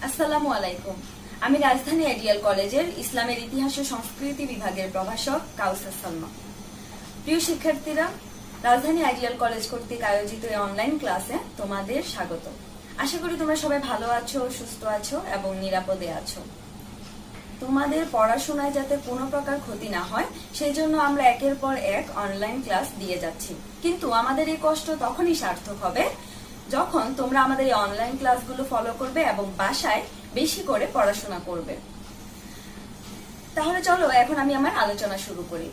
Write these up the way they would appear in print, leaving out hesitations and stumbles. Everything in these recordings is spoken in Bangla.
আসসালামু আলাইকুম। আমি রাজধানী আইডিয়াল কলেজের ইসলামের ইতিহাস ও সংস্কৃতি বিভাগের প্রভাষক কাউসার সালমা। প্রিয় শিক্ষার্থীরা, রাজধানী আইডিয়াল কলেজ কর্তৃক আয়োজিত এই অনলাইন ক্লাসে তোমাদের স্বাগত। আশা করি তোমরা সবাই ভালো আছো, সুস্থ আছো এবং নিরাপদে আছো। তোমাদের পড়াশোনায় যাতে কোনো প্রকার ক্ষতি না হয় সেই জন্য আমরা একের পর এক অনলাইন ক্লাস দিয়ে যাচ্ছি। কিন্তু আমাদের এই কষ্ট তখনই সার্থক হবে যখন তোমরা আমাদের এই অনলাইন ক্লাসগুলো ফলো করবে এবং বাসায় বেশি করে পড়াশোনা করবে। তাহলে চলো এখন আমি আমার আলোচনা শুরু করি।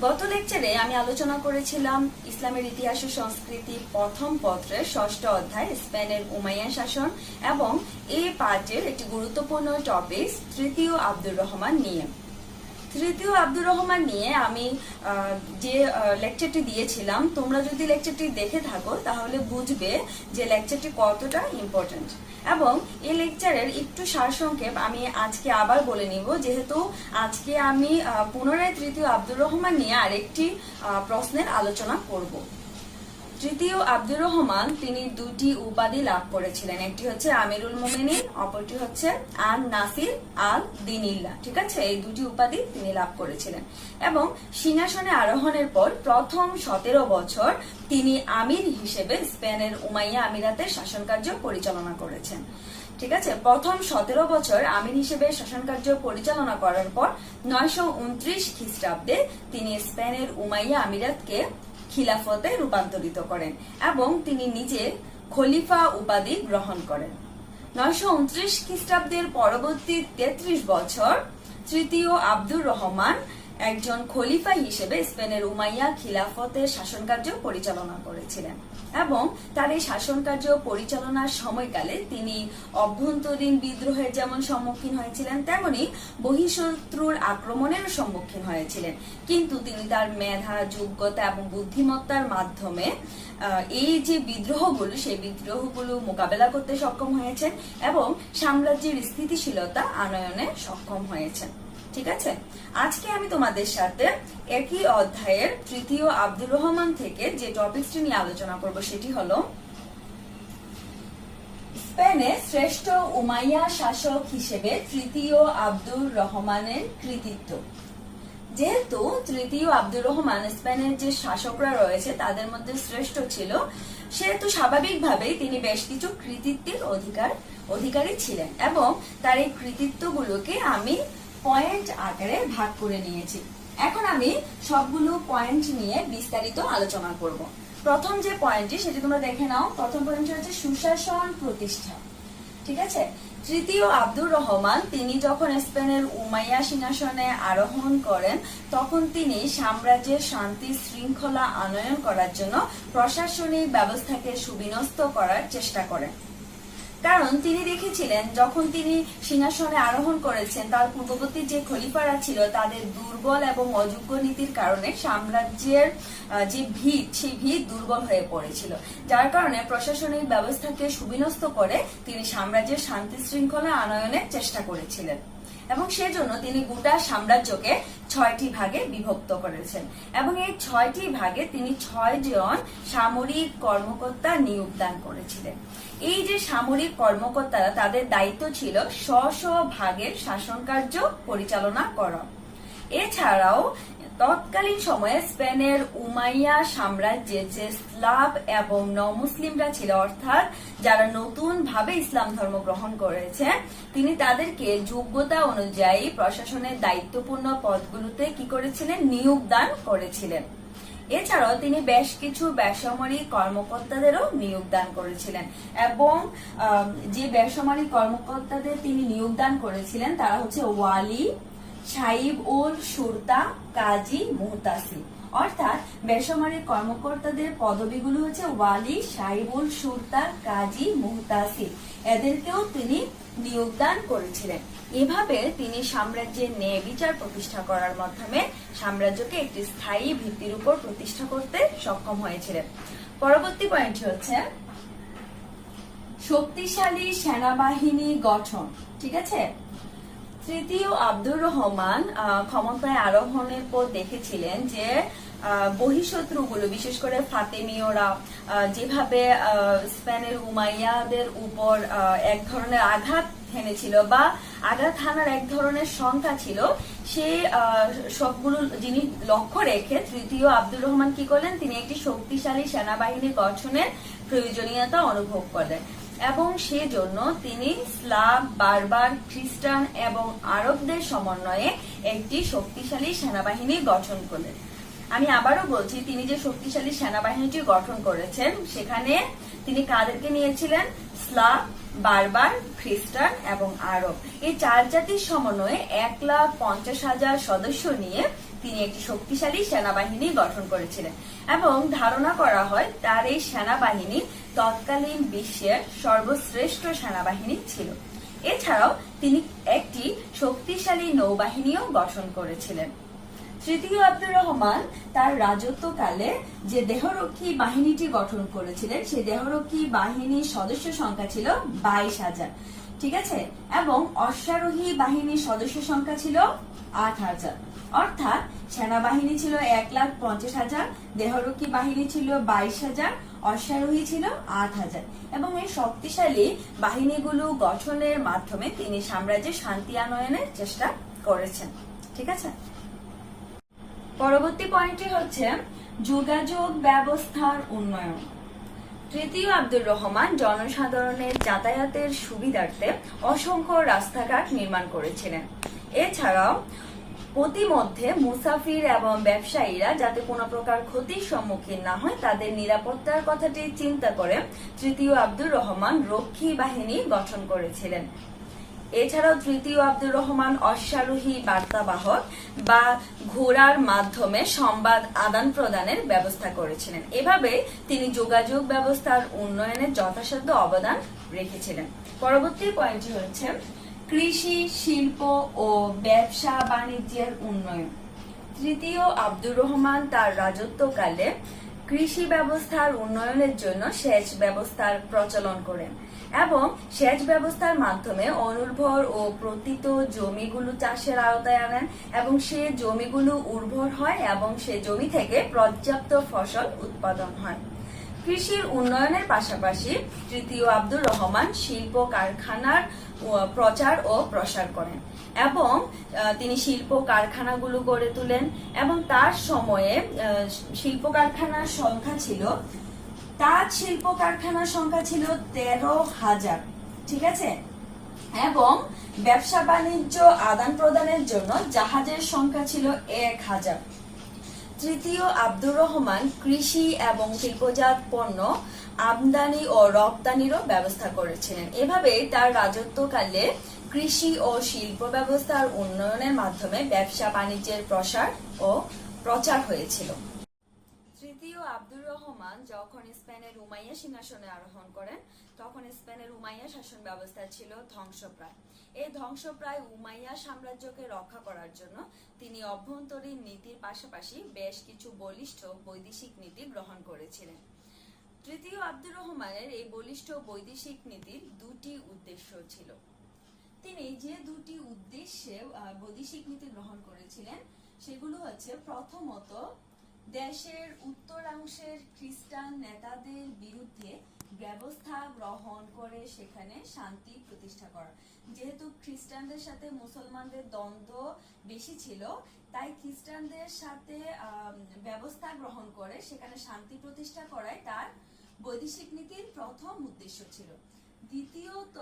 গত লেকচারে আমি আলোচনা করেছিলাম ইসলামের ইতিহাস ও সংস্কৃতি প্রথম পত্রের ৬ষ্ঠ অধ্যায় স্পেনের উমাইয়া শাসন এবং এই পার্টের একটি গুরুত্বপূর্ণ টপিক তৃতীয় আব্দুর রহমান নিয়ে। তৃতীয় আব্দুর রহমান নিয়ে আমি যে লেকচারটি দিয়েছিলাম, তোমরা যদি লেকচারটি দেখে থাকো তাহলে বুঝবে যে লেকচারটি কতটা ইম্পর্টেন্ট। এবং এই লেকচারের একটু সারসংক্ষেপ আমি আজকে আবার বলে নিব, যেহেতু আজকে আমি পুনরায় তৃতীয় আব্দুর রহমান নিয়ে আরেকটি প্রশ্নের আলোচনা করব। তৃতীয় আব্দুর রহমান তিনি দুটি উপাধি লাভ করেছিলেন, একটি হচ্ছে আমিরুল মুমিনিন, অপরটি হচ্ছে আন নাসির আল দিনিল্লাহ। ঠিক আছে, এই দুটি উপাধি তিনি লাভ করেছিলেন এবং সিংহাসনে আরোহণের পর প্রথম 17 বছর তিনি আমির হিসেবে স্পেনের উমাইয়া আমিরাতের শাসনকার্য পরিচালনা করেছেন। ঠিক আছে, প্রথম 17 বছর আমির হিসেবে শাসনকার্য পরিচালনা করার পর 929 খ্রিস্টাব্দে তিনি স্পেনের উমাইয়া আমিরাতকে খিলাফতে রূপান্তরিত করেন এবং তিনি নিজে খলিফা উপাধি গ্রহণ করেন। 929 খ্রিস্টাব্দের পরবর্তী 33 বছর তৃতীয় আব্দুর রহমান একজন খলিফা হিসেবে স্পেনের উমাইয়া খিলাফতের শাসনকার্য পরিচালনা করেছিলেন এবং তার এই শাসনকার্য পরিচালনার সময়কালে তিনি অভ্যন্তরীণ বিদ্রোহের যেমন সম্মুখীন হয়েছিলেন তেমনি বহিঃশত্রুর আক্রমণের সম্মুখীন হয়েছিলেন। কিন্তু তিনি তার মেধা, যোগ্যতা এবং বুদ্ধিমত্তার মাধ্যমে এই যে বিদ্রোহগুলো, সেই বিদ্রোহগুলো মোকাবেলা করতে সক্ষম হয়েছেন এবং সাম্রাজ্যের স্থিতিশীলতা আনয়নে সক্ষম হয়েছেন। ঠিক আছে, আজকে আমি তোমাদের সাথে একই অধ্যায়ের তৃতীয় আব্দুর রহমান থেকে যে টপিকটি নিয়ে আলোচনা করব সেটি হলো স্পেনের শ্রেষ্ঠ উমাইয়া শাসক হিসেবে তৃতীয় আব্দুর রহমানের কৃতিত্ব। যেহেতু তৃতীয় আব্দুর রহমান স্পেনের যে শাসকরা রয়েছে তাদের মধ্যে শ্রেষ্ঠ ছিল, সেহেতু স্বাভাবিকভাবেই তিনি বেশ কিছু কৃতিত্বের অধিকারী ছিলেন এবং তার এই কৃতিত্বগুলোকে আমি পয়েন্ট আকারে ভাগ করে নিয়েছি। এখন আমি সবগুলো পয়েন্ট নিয়ে বিস্তারিত আলোচনা করব। প্রথম যে পয়েন্টটি সেটি তোমরা দেখে নাও। প্রথম পয়েন্টটি হচ্ছে সুশাসন প্রতিষ্ঠা। ঠিক আছে, তৃতীয় আব্দুর রহমান তিনি যখন স্পেনের উমাইয়া সিংহাসনে আরোহণ করেন তখন তিনি সাম্রাজ্যের শান্তি শৃঙ্খলা আনয়ন করার জন্য প্রশাসনিক ব্যবস্থাকে সুবিন্যস্ত করার চেষ্টা করেন। কারণ তিনি দেখেছিলেন যখন তিনি সিংহাসনে আরোহণ করেছেন তার পূর্ববর্তী যে খলিফারা ছিল তাদের দুর্বল এবং অযোগ্য নীতির কারণে সাম্রাজ্যের যে ভিত, সেই ভিত দুর্বল হয়ে পড়েছিল, যার কারণে প্রশাসনিক ব্যবস্থাকে সুবিন্যস্ত করে তিনি সাম্রাজ্যের শান্তি শৃঙ্খলা আনয়নের চেষ্টা করেছিলেন এবং সেজন্য তিনি গোটা সাম্রাজ্যকে 6টি ভাগে বিভক্ত করেছেন এবং এই 6টি ভাগে তিনি 6 জন সামরিক কর্মকর্তা নিয়োগদান করেছিলেন। এই যে সামরিক কর্মকর্তারা, তাদের দায়িত্ব ছিল স্ব ভাগের শাসনকার্য পরিচালনা করা। এছাড়াও তৎকালীন সময়ে স্পেনের উমাইয়া সাম্রাজ্যে যে স্লাভ এবং নমুসলিমরা ছিল, অর্থাৎ যারা নতুন ভাবে ইসলাম ধর্ম গ্রহণ করেছে, তিনি তাদেরকে যোগ্যতা অনুযায়ী প্রশাসনের দায়িত্বপূর্ণ পদগুলোতে কি করেছিলেন? নিয়োগদান করেছিলেন। এছাড়াও তিনি বেশ কিছু বেসামরিক কর্মকর্তাদেরও নিয়োগদান করেছিলেন এবং যে বেসামরিক কর্মকর্তাদের তিনি নিয়োগদান করেছিলেন তারা হচ্ছে ওয়ালি, সাইব উল সুরতা, কাজী, মুহতাসিব। অর্থাৎ বেসামরিক কর্মকর্তাদের পদবিগুলো হচ্ছে ওয়ালি, সাইবুল সুরতা, কাজী, মুহতাসিব। এদেরকেও তিনি নিয়োগদান করেছিলেন। এভাবে তিনি সাম্রাজ্যের ন্যায় বিচার প্রতিষ্ঠা করার মাধ্যমে সাম্রাজ্যকে একটি স্থায়ী ভিত্তির উপর প্রতিষ্ঠা করতে সক্ষম হয়েছিলেন। পরবর্তী পয়েন্টটি হচ্ছে শক্তিশালী সেনাবাহিনী গঠন। ঠিক আছে, তৃতীয় আব্দুর রহমান ক্ষমতায় আরোহণের পর দেখেছিলেন যে বহিঃশত্রুগুলো, বিশেষ করে ফাতেমীয়রা যেভাবে স্পেনের উমাইয়াদের উপর এক ধরনের আঘাত হেনেছিল বা আঘাত হানার এক ধরনের সংখ্যা ছিল, সেই সবগুলো জিনিস লক্ষ্য রেখে তৃতীয় আব্দুর রহমান কি করলেন, তিনি একটি শক্তিশালী সেনাবাহিনী গঠনের প্রয়োজনীয়তা অনুভব করলেন এবং সেজন্য তিনি স্লাভ, বারবার, খ্রিস্টান এবং আরবদের সমন্বয়ে একটি শক্তিশালী সেনাবাহিনী গঠন করলেন। আমি আবারও বলছি, তিনি যে শক্তিশালী সেনাবাহিনীটি গঠন করেছেন সেখানে তিনি কাদেরকে নিয়েছিলেন? স্লাভ, বারবার, খ্রিস্টান এবং আরব, এই চার জাতির সমন্বয়ে 1,50,000 সদস্য নিয়ে তিনি একটি শক্তিশালী সেনাবাহিনী গঠন করেছিলেন এবং ধারণা করা হয় তার এই সেনাবাহিনী তৎকালীন বিশ্বের সর্বশ্রেষ্ঠ সেনাবাহিনী ছিল। এছাড়াও তিনি একটি শক্তিশালী নৌবাহিনীও গঠন করেছিলেন। তৃতীয় আব্দুর রহমান তার রাজত্বকালে যে দেহরক্ষী বাহিনীটি গঠন করেছিলেন, সেই দেহরক্ষী বাহিনীর সদস্য সংখ্যা ছিল 22,000, ঠিক আছে, এবং অশ্বারোহী বাহিনীর সদস্য সংখ্যা ছিল 8,000। অর্থাৎ সেনাবাহিনী ছিল 1,50,000, দেহরক্ষী বাহিনী ছিল 22,000, অশ্বারোহী ছিল 8,000 এবং এই শক্তিশালী বাহিনীগুলো গঠনের মাধ্যমে তিনি সাম্রাজ্যের শান্তি আনয়নের চেষ্টা করেছেন, ঠিক আছে। পরবর্তী পয়েন্টটি হচ্ছে যোগাযোগ ব্যবস্থার উন্নয়ন। তৃতীয় আব্দুর রহমান জনসাধারণের যাতায়াতের সুবিধার্থে অসংখ্য রাস্তাঘাট নির্মাণ করেছিলেন। এছাড়াও প্রতিমধ্যে মুসাফির এবং ব্যবসায়ীরা যাতে কোনো প্রকার ক্ষতির সম্মুখীন না হয় তাদের নিরাপত্তার কথাটি চিন্তা করে তৃতীয় আব্দুর রহমান রক্ষী বাহিনী গঠন করেছিলেন। এছাড়াও তৃতীয় আব্দুর রহমান অশ্বারোহী বার্তাবাহক বা ঘোড়ার মাধ্যমে সংবাদ আদান প্রদানের ব্যবস্থা করেছিলেন। এভাবে তিনি যোগাযোগ ব্যবস্থার উন্নয়নে যথাসাধ্য অবদান রেখেছিলেন। পরবর্তী পয়েন্টটি হচ্ছে কৃষি, শিল্প ও ব্যবসা বাণিজ্যের উন্নয়ন। তৃতীয় আব্দুর রহমান তার রাজত্বকালে কৃষি ব্যবস্থার উন্নয়নের জন্য সেচ ব্যবস্থার প্রচলন করেন এবং সেচ ব্যবস্থার মাধ্যমে অনুর্বর ও প্রতীত জমিগুলো চাষের আওতায় আনেন এবং সে জমিগুলো উর্বর হয় এবং সে জমি থেকে পর্যাপ্ত ফসল উৎপাদন হয়। কৃষির উন্নয়নের পাশাপাশি তৃতীয় আব্দুর রহমান শিল্প কারখানার প্রচার ও প্রসার করেন এবং তিনি শিল্প কারখানাগুলো গড়ে তোলেন এবং তার সময়ে শিল্প কারখানার সংখ্যা ছিল, তাঁত শিল্প কারখানার সংখ্যা ছিল 13,000, ঠিক আছে, এবং ব্যবসা বাণিজ্য আদান প্রদানের জন্য জাহাজের সংখ্যা ছিল 1,000। তৃতীয় আব্দুর রহমান কৃষি এবং শিল্পজাত পণ্য আমদানি ও রপ্তানিরও ব্যবস্থা করেছিলেন। এভাবে তার রাজত্বকালে কৃষি ও শিল্প ব্যবস্থার উন্নয়নের মাধ্যমে ব্যবসা বাণিজ্যের প্রসার ও প্রচার হয়েছিল। তৃতীয় আব্দুর রহমান যখন স্পেনের উমাইয়া সিংহাসনে আরোহণ করেন তখন স্পেনের উমাইয়া শাসন ব্যবস্থা ছিল ধ্বংসপ্রায়। এই ধ্বংসপ্রায় উমাইয়া সাম্রাজ্যকে রক্ষা করার জন্য তিনি অভ্যন্তরীণ নীতির পাশাপাশি বেশ কিছু বলিষ্ঠ বৈদেশিক নীতি গ্রহণ করেছিলেন। তৃতীয় আব্দুর রহমানের এই বলিষ্ঠ বৈদেশিক নীতির দুটি উদ্দেশ্য ছিল। তিনি যে দুটি উদ্দেশ্যে বৈদেশিক নীতি গ্রহণ করেছিলেন সেগুলো হচ্ছে, প্রথমত দেশের উত্তরাংশের খ্রিস্টান নেতাদের বিরুদ্ধে ব্যবস্থা গ্রহণ করে সেখানে শান্তি প্রতিষ্ঠা করা। যেহেতু খ্রিস্টানদের সাথে মুসলমানদের দ্বন্দ্ব বেশি ছিল, তাই খ্রিস্টানদের সাথে ব্যবস্থা গ্রহণ করে সেখানে শান্তি প্রতিষ্ঠা করাই তার বৈদেশিক নীতির প্রথম উদ্দেশ্য ছিল। দ্বিতীয়ত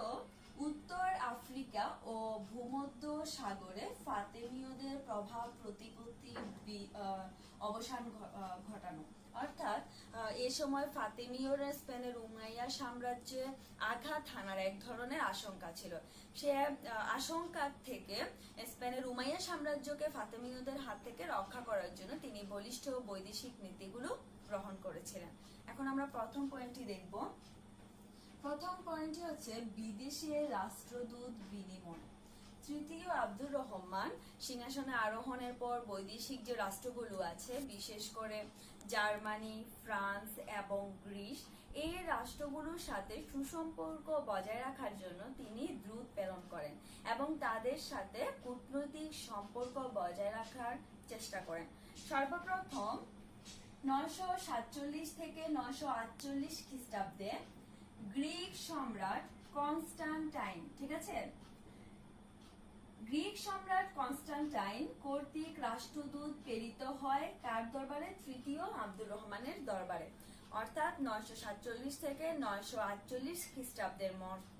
উত্তর আফ্রিকা ও ভূমধ্য সাগরে ফাতেমীয়দের প্রভাব প্রতিপত্তি অবসান ঘটানো। অর্থাৎ এ সময় ফাতেমীয়রা স্পেনের উমাইয়া সাম্রাজ্যে আঘাত হানার এক ধরনের আশঙ্কা ছিল। সে আশঙ্কা থেকে স্পেনের উমাইয়া সাম্রাজ্যকে ফাতেমীয়দের হাত থেকে রক্ষা করার জন্য তিনি বলিষ্ঠ বৈদেশিক নীতিগুলো গ্রহণ করেছিলেন। এখন আমরা প্রথম পয়েন্টটি দেখব। প্রথম পয়েন্টটি হচ্ছে বিদেশে রাষ্ট্রদূত বিনিময়। তৃতীয় আব্দুর রহমান সিংহাসনে আরোহণের পর বৈদেশিক যে রাষ্ট্রগুলো আছে, বিশেষ করে জার্মানি, ফ্রান্স এবং গ্রিস, এই রাষ্ট্রগুলোর সাথে সুসম্পর্ক বজায় রাখার জন্য তিনি দূত প্রেরণ করেন এবং তাদের সাথে কূটনৈতিক সম্পর্ক বজায় রাখার চেষ্টা করেন। সর্বপ্রথম 947 থেকে 948 খ্রিস্টাব্দে গ্রিক সম্রাট কনস্টান্টাইন, ঠিক আছে, গ্রিক সম্রাট কনস্টান্টাইন কর্তৃক রাষ্ট্রদূত প্রেরিত হয় কার দরবারে? তৃতীয় আব্দুর রহমানের দরবারে। অর্থাৎ 947 থেকে 948 খ্রিস্টাব্দের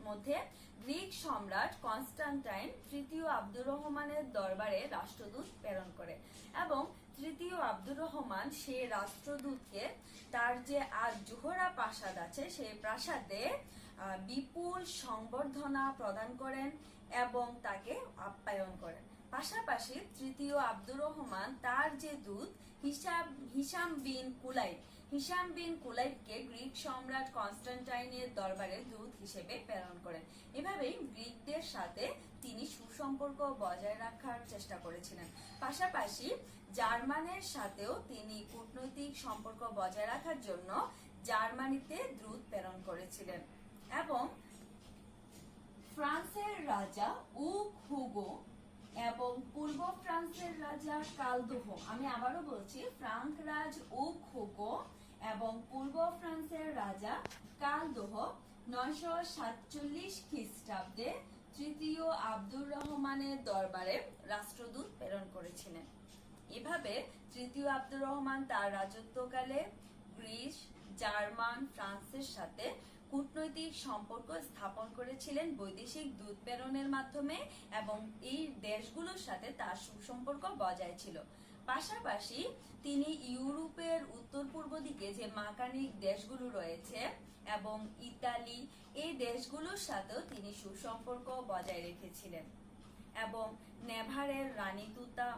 মধ্যে গ্রিক সম্রাট কনস্টান্টাইন তৃতীয় আব্দুর রহমানের দরবারে রাষ্ট্রদূত প্রেরণ করে এবং তৃতীয় আব্দুর রহমান সে রাষ্ট্রদূতকে তার যে আজ জোহরা প্রাসাদ আছে সেই প্রাসাদে বিপুল সংবর্ধনা প্রদান করেন এবং তাকে আপ্যায়ন করেন। পাশাপাশি তৃতীয় আব্দুর রহমান তার যে দূত হিশাম বিন কুলাইবকে গ্রিক সম্রাট কনস্টান্টাইনের দরবারে দূত হিসেবে প্রেরণ করেন। এভাবেই গ্রিকদের সাথে তিনি সুসম্পর্ক বজায় রাখার চেষ্টা করেছিলেন। পাশাপাশি জার্মানের সাথেও তিনি কূটনৈতিক সম্পর্ক বজায় রাখার জন্য জার্মানিতে দূত প্রেরণ করেছিলেন এবং ফ্রান্সের রাজা হুগো এবং পূর্ব ফ্রান্সের রাজা কালদোহ, আমি আবারও বলছি, ফ্রাঙ্ক রাজ হুগো এবং পূর্ব ফ্রান্সের রাজা কালদোহ 947 খ্রিস্টাব্দে তৃতীয় আব্দুর রহমানের দরবারে রাষ্ট্রদূত প্রেরণ করেছিলেন। এভাবে তৃতীয় আব্দুর রহমান তার রাজত্বকালে গ্রিস, জার্মান, ফ্রান্সের সাথে কূটনৈতিক সম্পর্ক স্থাপন করেছিলেন বৈদেশিক দূত প্রেরণের মাধ্যমে এবং এই দেশগুলোর সাথে তার সুসম্পর্ক বজায় ছিল। পাশাপাশি তিনি ইউরোপের উত্তর পূর্ব দিকে যে মাকানিক দেশগুলো রয়েছে এবং ইতালি, এই দেশগুলোর সাথেও তিনি সুসম্পর্ক বজায় রেখেছিলেন এবং নেভারের রানী তুতা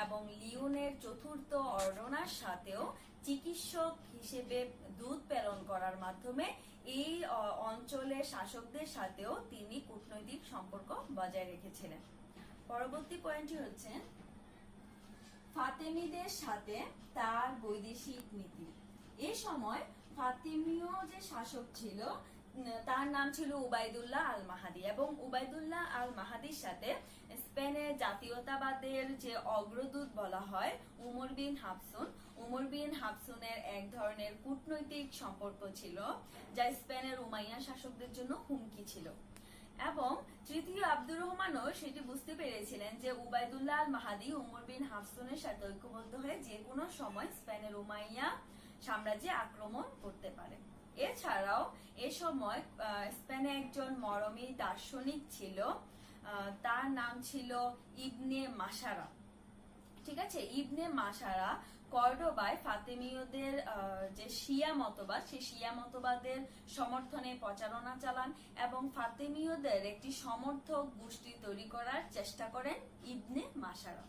এবং লিওনের চতুর্থ অর্ডনার সাথেও চিকিৎসক হিসেবে দূত প্রেরণ করার মাধ্যমে এই অঞ্চলের শাসকদের সাথেও তিনি কূটনৈতিক সম্পর্ক বজায় রেখেছিলেন। পরবর্তী পয়েন্টটি হচ্ছে ফাতেমিদের সাথে তার বৈদেশিক নীতি। এ সময় ফাতেমীয় যে শাসক ছিল তার নাম ছিল উবাইদুল্লাহ আল মাহাদি এবং উবাইদুল্লাহ আল মাহাদির সাথে স্পেনের জাতীয়তাবাদের যে অগ্রদূত বলা হয় উমর বিন হাফসুনের এক ধরনের কূটনৈতিক সম্পর্ক ছিল যা স্পেনের উমাইয়া শাসকদের জন্য হুমকি ছিল এবং তৃতীয় আব্দুর রহমানও সেটি বুঝতে পেরেছিলেন যে উবাইদুল্লাহ আল মাহাদি উমর বিন হাফসুনের সাথে ঐক্যবদ্ধ হয়ে যে কোনো সময় স্পেনের উমাইয়া সাম্রাজ্যে আক্রমণ করতে পারে। এছাড়াও এ সময় স্পেনে একজন মরমী দার্শনিক ছিল, তার নাম ছিল ইবনে মাসারা, ঠিক আছে। ইবনে মাসারা কর্ডোবায় ফাতেমীয়দের যে শিয়া মতবাদ সেই শিয়া মতবাদের সমর্থনে প্রচারণা চালান এবং ফাতেমীয়দের একটি সমর্থক গোষ্ঠী তৈরি করার চেষ্টা করেন ইবনে মাসারা।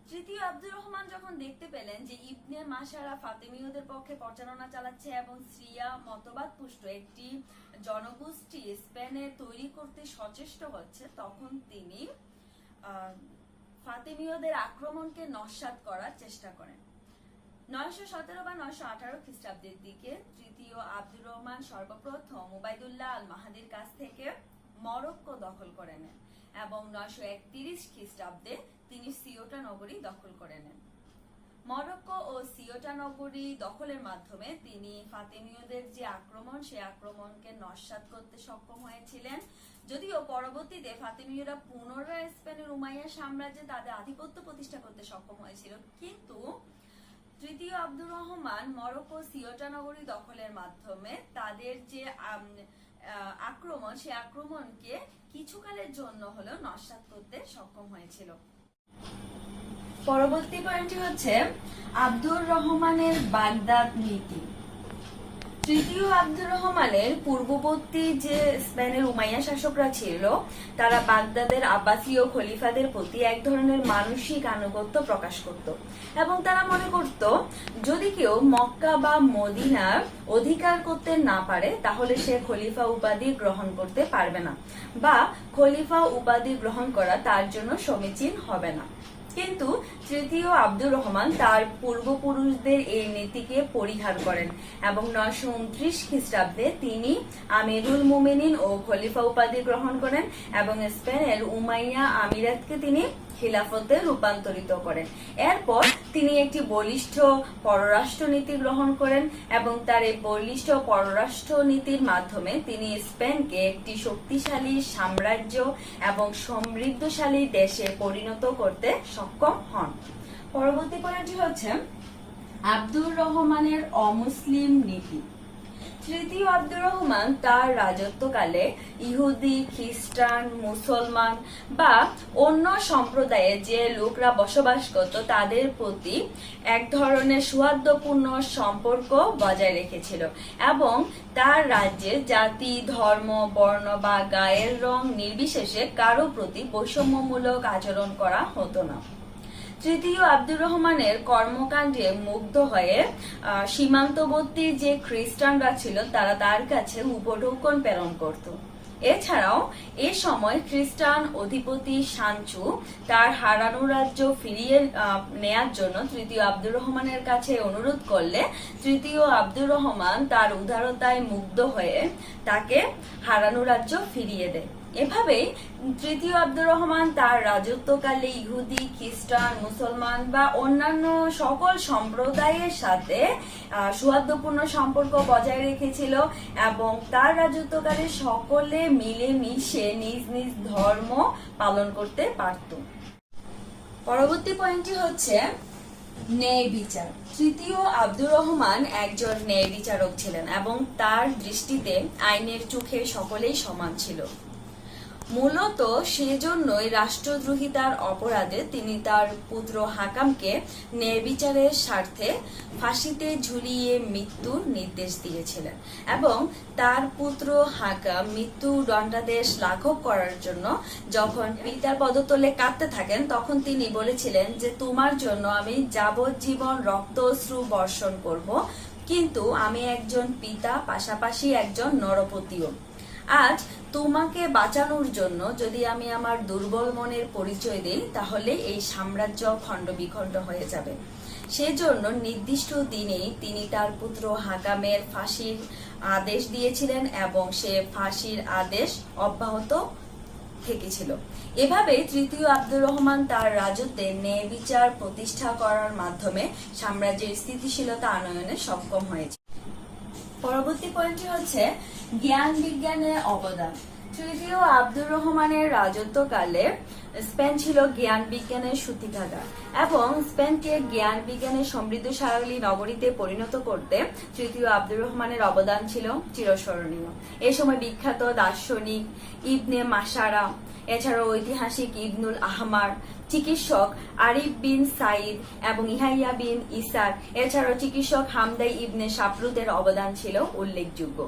তৃতীয় আব্দুর রহমান যখন দেখতে পেলেন যে ইবনে মাসারা ফাতেমীয়দের পক্ষে প্রচারণা চালাচ্ছে এবং শিয়া মতবাদ পুষ্ট একটি জনগোষ্ঠী স্পেনে তৈরি করতে সচেষ্ট হচ্ছে, তখন তিনি ফাতেমীয়দের আক্রমণকে নস্যাৎ করার চেষ্টা করেন। 917 বা 918 খ্রিস্টাব্দের দিকে তৃতীয় আব্দুর রহমান সর্বপ্রথম উবাইদুল্লাহ আল মাহাদির কাছ থেকে মরক্কো দখল করে নেন এবং 931 খ্রিস্টাব্দে তিনি সিওটা নগরী দখল করে নেন। মরক্কো ও সিওটা নগরী দখলের মাধ্যমে তিনি ফাতেমীয়দের যে আক্রমণ সেই আক্রমণকে নস্যাৎ করতে সক্ষম হয়েছিলেন। যদিও পরবর্তীতে ফাতেমীয়রা পুনরায় স্পেনের উমাইয়া সাম্রাজ্যে তাদের আধিপত্য প্রতিষ্ঠা করতে সক্ষম হয়েছিল, কিন্তু তৃতীয় আব্দুর রহমান মরক্কো সিওটা নগরী দখলের মাধ্যমে তাদের যে আক্রমণ সেই আক্রমণকে কিছুকালের জন্য হলেও নস্যাৎ করতে সক্ষম হয়েছিল। পরবর্তী পয়েন্টটি হচ্ছে আব্দুর রহমানের বাগদাদ নীতি। তৃতীয় আব্দুর রহমানের পূর্ববর্তী যে স্পেনের উমাইয়া শাসকরা ছিল তারা বাগদাদের আব্বাসীয় খলিফাদের প্রতি এক ধরনের মানসিক আনুগত্য প্রকাশ করত এবং তারা মনে করত যদি কেউ মক্কা বা মদিনার অধিকার করতে না পারে তাহলে সে খলিফা উপাধি গ্রহণ করতে পারবে না বা খলিফা উপাধি গ্রহণ করা তার জন্য সমীচীন হবে না। কিন্তু তৃতীয় আব্দুর রহমান তার পূর্বপুরুষদের এই নীতিকে পরিহার করেন এবং 929 খ্রিস্টাব্দে তিনি আমিরুল মুমিনিন ও খলিফা উপাধি গ্রহণ করেন এবং স্পেনের উমাইয়া আমিরাতকে তিনি খিলাফতে রূপান্তরিত করেন। এরপর তিনি একটি বলিষ্ঠ পররাষ্ট্রনীতি গ্রহণ করেন এবং তার এই বলিষ্ঠ পররাষ্ট্রনীতির মাধ্যমে তিনি স্পেনকে একটি শক্তিশালী সাম্রাজ্য এবং সমৃদ্ধশালী দেশে পরিণত করতে সক্ষম হন। পরবর্তী পয়েন্টটি হচ্ছে আব্দুর রহমানের অমুসলিম নীতি। তৃতীয় আব্দুর রহমান তার রাজত্বকালে ইহুদি, খ্রিস্টান, মুসলমান বা অন্য সম্প্রদায়ে যে লোকরা বসবাস করত তাদের প্রতি এক ধরনের সৌহার্দ্যপূর্ণ সম্পর্ক বজায় রেখেছিল এবং তার রাজ্যে জাতি, ধর্ম, বর্ণ বা গায়ের রং নির্বিশেষে কারো প্রতি বৈষম্যমূলক আচরণ করা হতো না। তৃতীয় আব্দুর রহমানের কর্মকাণ্ডে মুগ্ধ হয়ে সীমান্তবর্তী যে খ্রিস্টানরা ছিল তারা তার কাছে উপঢৌকন প্রেরণ করত। এছাড়াও এ সময় খ্রিস্টান অধিপতি সাঞ্চু তার হারানো রাজ্য ফিরিয়ে নেয়ার জন্য তৃতীয় আব্দুর রহমানের কাছে অনুরোধ করলে তৃতীয় আব্দুর রহমান তার উদারতায় মুগ্ধ হয়ে তাকে হারানো রাজ্য ফিরিয়ে দেয়। এভাবেই তৃতীয় আব্দুর রহমান তার রাজত্বকালে ইহুদি, খ্রিস্টান, মুসলমান বা অন্যান্য সকল সম্প্রদায়ের সাথে সৌহার্দ্যপূর্ণ সম্পর্ক বজায় রেখেছিল এবং তার রাজত্বকালে সকলে মিলেমিশে নিজ নিজ ধর্ম পালন করতে পারত। পরবর্তী পয়েন্টটি হচ্ছে ন্যায় বিচার। তৃতীয় আব্দুর রহমান একজন ন্যায় বিচারক ছিলেন এবং তার দৃষ্টিতে আইনের চোখে সকলেই সমান ছিল। মূলত সেজন্যই রাষ্ট্রদ্রোহিতার অপরাধে তিনি তার পুত্র হাকামকে ন্যায় বিচারের স্বার্থে ফাঁসিতে ঝুলিয়ে মৃত্যুর নির্দেশ দিয়েছিলেন এবং তার পুত্র হাকাম মৃত্যু দণ্ডাদেশ লাঘব করার জন্য যখন পিতার পদতলে কাঁদতে থাকেন তখন তিনি বলেছিলেন যে তোমার জন্য আমি যাবজ্জীবন রক্তশ্রু বর্ষণ করব, কিন্তু আমি একজন পিতা, পাশাপাশি একজন নরপতিও। আজ তোমাকে বাঁচানোর জন্য যদি আমি আমার দুর্বল মনের পরিচয় দিই তাহলে এই সাম্রাজ্য খণ্ড বিখণ্ড হয়ে যাবে। সেজন্য নির্দিষ্ট দিনেই তিনি তার পুত্র হাকামের ফাঁসির আদেশ দিয়েছিলেন এবং সে ফাঁসির আদেশ অব্যাহত থেকেছিল। এভাবে তৃতীয় আব্দুর রহমান তার রাজত্বে ন্যায় বিচার প্রতিষ্ঠা করার মাধ্যমে সাম্রাজ্যের স্থিতিশীলতা আনয়নে সক্ষম হয়েছে। পরবর্তী পয়েন্টটি হচ্ছে জ্ঞান বিজ্ঞানের অবদান। তৃতীয় আব্দুর রহমানের রাজত্বকালে স্পেন ছিল জ্ঞান বিজ্ঞানের সূতিকাগার এবং স্পেনকে জ্ঞান বিজ্ঞানের সমৃদ্ধশালী নগরীতে পরিণত করতে তৃতীয় আব্দুর রহমানের অবদান ছিল চিরস্মরণীয়। এ সময় বিখ্যাত দার্শনিক ইবনে মাসারা, এছাড়াও ঐতিহাসিক ইবনুল আহমার, চিকিৎসক আরিফ বিন সাইদ এবং ইহাইয়া বিন ইসার, এছাড়াও চিকিৎসক হামদাই ইবনে শাপরুতের অবদান ছিল উল্লেখযোগ্য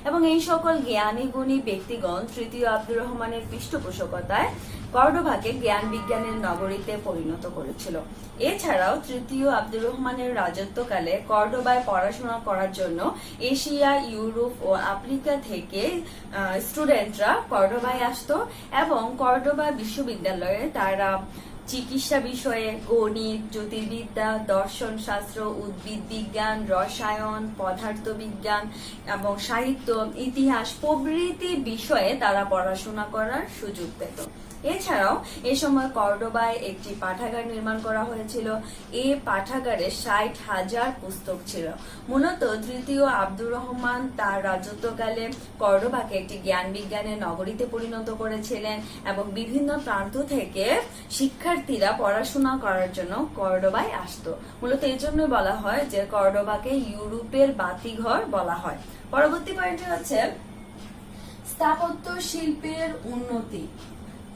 এবং এই সকল জ্ঞানী গুণী ব্যক্তিগণ তৃতীয় আব্দুর রহমানের পৃষ্ঠপোষকতায় কর্ডোভাকে জ্ঞান বিজ্ঞানের নগরীতে পরিণত করেছিল। এছাড়াও তৃতীয় আব্দুর রহমানের রাজত্বকালে কর্ডোবায় পড়াশোনা করার জন্য এশিয়া, ইউরোপ ও আফ্রিকা থেকে স্টুডেন্টরা কর্ডোবায় আসতো এবং কর্ডোবা বিশ্ববিদ্যালয়ে তারা চিকিৎসা বিষয়ে গণিত, জ্যোতির্বিদ্যা, দর্শন শাস্ত্র, উদ্ভিদ বিজ্ঞান, রসায়ন, পদার্থবিজ্ঞান এবং সাহিত্য, ইতিহাস প্রভৃতি বিষয়ে তারা পড়াশোনা করার সুযোগ পেত। এছাড়াও এ সময় কর্ডোবায় একটি পাঠাগার নির্মাণ করা হয়েছিল। এই পাঠাগারে 60,000 পুস্তক ছিল। মূলত তৃতীয় আব্দুর রহমান তার রাজত্বকালে কর্ডোবাকে একটি জ্ঞান বিজ্ঞানের নগরীতে পরিণত করেছিলেন এবং বিভিন্ন প্রান্ত থেকে শিক্ষার্থীরা পড়াশোনা করার জন্য কর্ডোবায় আসতো। মূলত এই জন্যই বলা হয় যে কর্ডোবাকে ইউরোপের বাতিঘর বলা হয়। পরবর্তী পয়েন্টটি হচ্ছে স্থাপত্য শিল্পের উন্নতি।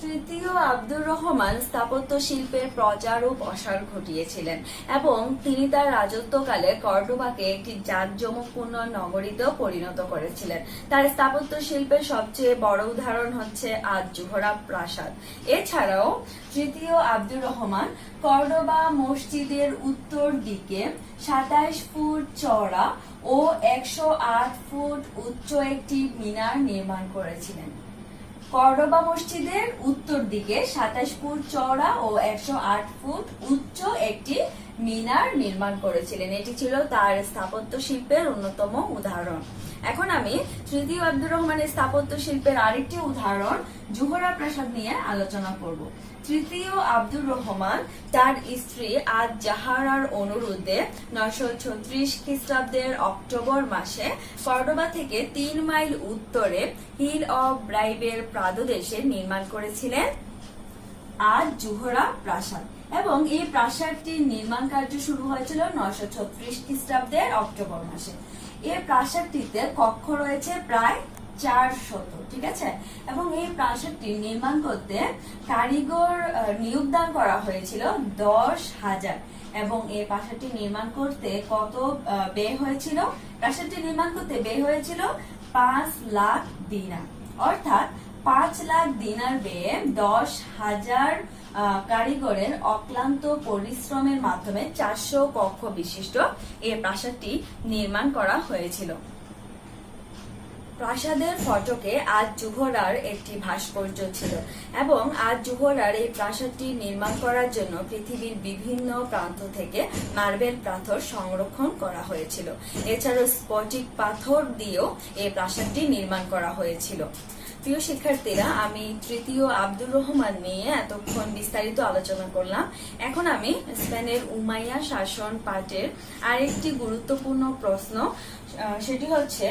তৃতীয় আব্দুর রহমান স্থাপত্য শিল্পের প্রচার ও প্রসার ঘটিয়েছিলেন এবং তিনি তার রাজত্বকালে কর্ডোবাকে একটি জাঁকজমকপূর্ণ নগরীতেও পরিণত করেছিলেন। তার স্থাপত্য শিল্পের সবচেয়ে বড় উদাহরণ হচ্ছে আজ জোহরা প্রাসাদ। এছাড়াও তৃতীয় আব্দুর রহমান কর্ডোবা মসজিদের উত্তর দিকে 27 ফুট চওড়া ও 108 ফুট উচ্চ একটি মিনার নির্মাণ করেছিলেন। কর্ডোবা মসজিদের উত্তর দিকে 27 ফুট চওড়া ও 108 ফুট উচ্চ একটি মিনার নির্মাণ করেছিলেন। এটি ছিল তার স্থাপত্য শিল্পের অন্যতম উদাহরণ। এখন আমি তৃতীয় আব্দুর রহমানের স্থাপত্য শিল্পের আরেকটি উদাহরণ জোহরা প্রাসাদ নিয়ে আলোচনা করব। তৃতীয় আব্দুর রহমান তার স্ত্রী আজ জাহারার অনুরোধে 936 খ্রিস্টাব্দের অক্টোবর মাসে কর্ডোবা থেকে 3 মাইল উত্তরে হিল অফ ব্রাইবের প্রাদদেশে নির্মাণ করেছিলেন আজ জোহরা প্রাসাদ, এবং এই প্রাসাদটির নির্মাণ কার্য শুরু হয়েছিল 936 খ্রিস্টাব্দের অক্টোবর মাসে। এই প্রাসাদটিতে কক্ষ রয়েছে প্রায় 400, ঠিক আছে। এবং এই প্রাসাদটি নির্মাণ করতে কারিগর নিয়োগদান করা হয়েছিল 10,000। এবং এই প্রাসাদটি নির্মাণ করতে কত ব্যয় হয়েছিল? প্রাসাদটি নির্মাণ করতে ব্যয় হয়েছিল 5 লাখ দিনার, অর্থাৎ 5 লাখ দিনার ব্যয়ে 10,000 কারিগরের অক্লান্ত পরিশ্রমের মাধ্যমে 400 কক্ষ বিশিষ্ট এই প্রাসাদটি নির্মাণ করা হয়েছিল। প্রাসাদের ফটকে আজ জোহরার একটি ভাস্কর্য ছিল, এবং আজ জোহরার এই প্রাসাদটি নির্মাণ করার জন্য পৃথিবীর বিভিন্ন প্রান্ত থেকে মার্বেল পাথর সংরক্ষণ করা হয়েছিল। এছাড়াও স্ফটিক পাথর দিয়েও এই প্রাসাদটি নির্মাণ করা হয়েছিল। প্রিয় শিক্ষার্থীরা, আমি তৃতীয় আব্দুর রহমান নিয়ে এতক্ষণ বিস্তারিত আলোচনা করলাম। এখন আমি স্পেনের উমাইয়া শাসন পাঠের আরেকটি গুরুত্বপূর্ণ প্রশ্ন, সেটি হচ্ছে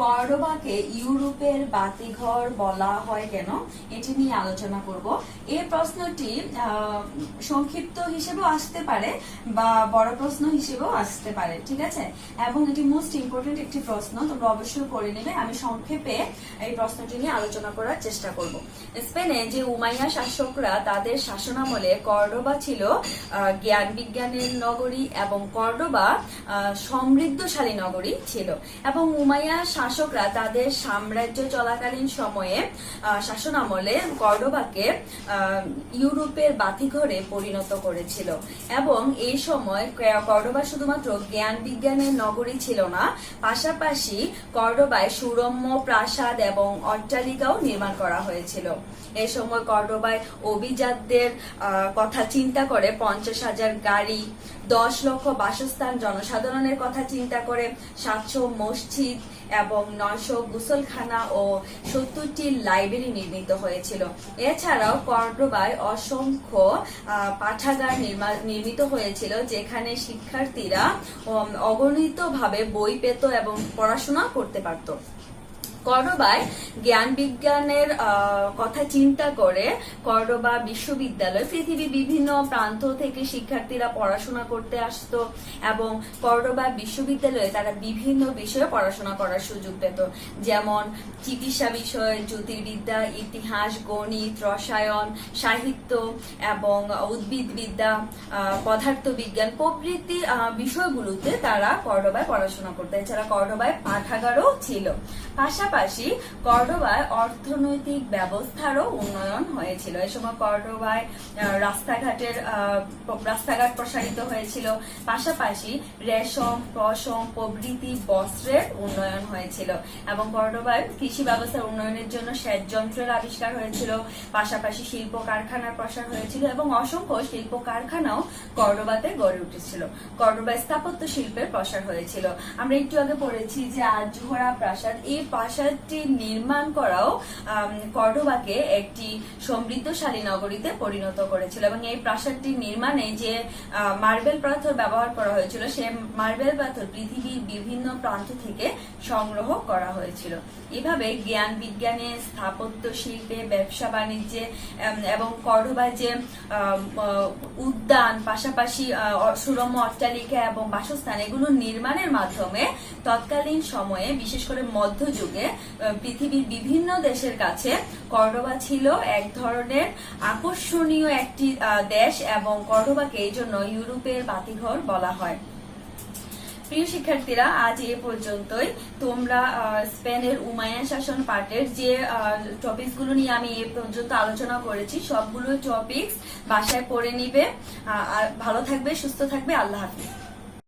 কর্ডোবাকে ইউরোপের বাতিঘর বলা হয় কেন, এটি নিয়ে আলোচনা করব। এই প্রশ্নটি সংক্ষিপ্ত হিসেবেও আসতে পারে বা বড় প্রশ্ন হিসেবেও আসতে পারে, ঠিক আছে। এবং এটি মোস্ট ইম্পর্টেন্ট একটি প্রশ্ন, তোমরা অবশ্যই পড়ে নেবে। আমি সংক্ষেপে এই প্রশ্নটি নিয়ে আলোচনা করার চেষ্টা করব। স্পেনে যে উমাইয়া শাসকরা, তাদের শাসনামলে কর্ডোবা ছিল জ্ঞান বিজ্ঞানের নগরী, এবং কর্ডোবা সমৃদ্ধশালী নগরী ছিল। এবং উমাইয়া শাসকরা তাদের সাম্রাজ্য চলাকালীন সময়ে শাসনামলে কর্ডোবাকে ইউরোপের বাতিঘরে পরিণত করেছিল। এবং এই সময় কর্ডোবা শুধুমাত্র জ্ঞান বিজ্ঞানের নগরী ছিল না, পাশাপাশি কর্ডোবায় সুরম্য প্রাসাদ এবং অট্টালিকাও নির্মাণ করা হয়েছিল। এই সময় কর্ডোবায় অভিজাতদের কথা চিন্তা করে 50,000 গাড়ি, 10 লক্ষ বাসস্থান জনসাধারণের কথা চিন্তা করে 700 মসজিদ এবং 900 গোসলখানা ও 70টি লাইব্রেরি নির্মিত হয়েছিল। এছাড়াও কর্ডোবায় অসংখ্য পাঠাগার নির্মিত হয়েছিল, যেখানে শিক্ষার্থীরা অগণিতভাবে বই পেত এবং পড়াশোনা করতে পারত। কর্ডোবায় জ্ঞান বিজ্ঞানের কথা চিন্তা করে কর্ডোবা বিশ্ববিদ্যালয় পৃথিবীর বিভিন্ন প্রান্ত থেকে শিক্ষার্থীরা পড়াশোনা করতে আসতো, এবং কর্ডোবা বিশ্ববিদ্যালয়ে তারা বিভিন্ন বিষয়ে পড়াশোনা করার সুযোগ পেত, যেমন চিকিৎসা বিষয়, জ্যোতির্বিদ্যা, ইতিহাস, গণিত, রসায়ন, সাহিত্য এবং উদ্ভিদবিদ্যা, পদার্থবিজ্ঞান প্রভৃতি বিষয়গুলোতে তারা কর্ডোবায় পড়াশোনা করতো। এছাড়া কর্ডোবায় পাঠাগারও ছিল। পাশাপাশি কর্ডোবায় অর্থনৈতিক ব্যবস্থারও উন্নয়ন হয়েছিল। এই সময় কর্ডোবায় রাস্তাঘাট প্রসারিত হয়েছিল, পাশাপাশি রেশম, পশম প্রভৃতি বস্ত্রের উন্নয়ন হয়েছিল, এবং কর্ডোবায় কৃষি ব্যবস্থার উন্নয়নের জন্য সেচ যন্ত্রের আবিষ্কার হয়েছিল, পাশাপাশি শিল্প কারখানার প্রসার হয়েছিল, এবং অসংখ্য শিল্প কারখানাও কর্ডোবাতে গড়ে উঠেছিল। কর্ডোবায় স্থাপত্য শিল্পের প্রসার হয়েছিল। আমরা একটু আগে পড়েছি যে আজ জোহরা প্রাসাদ, এই প্রাসাদটি নির্মাণ করাও কর্ডোবাকে একটি সমৃদ্ধশালী নগরীতে পরিণত করেছিল, এবং এই প্রাসাদটি নির্মাণে যে মার্বেল পাথর ব্যবহার করা হয়েছিল, সে মার্বেল পাথর পৃথিবীর বিভিন্ন প্রান্ত থেকে সংগ্রহ করা হয়েছিল। এভাবে জ্ঞান বিজ্ঞানে, স্থাপত্য শিল্পে, ব্যবসা বাণিজ্যে এবং কর্ডোবায় যে উদ্যান, পাশাপাশি সুরম্য অট্টালিকা এবং বাসস্থান, এগুলো নির্মাণের মাধ্যমে তৎকালীন সময়ে, বিশেষ করে মধ্যযুগে, পৃথিবীর বিভিন্ন দেশের কাছে কর্ডোবা ছিল এক ধরনের আকর্ষণীয় একটি দেশ, এবং কর্ডোবাকে এই জন্য ইউরোপের বাতিঘর বলা হয়। প্রিয় শিক্ষার্থীরা, আজ এ পর্যন্তই। তোমরা স্পেনের উমাইয়া শাসন পাঠের যে টপিকস গুলো নিয়ে আমি এ পর্যন্ত আলোচনা করেছি, সবগুলো টপিকস বাসায় পড়ে নিবে। আর ভালো থাকবে, সুস্থ থাকবে। আল্লাহ হাফিজ।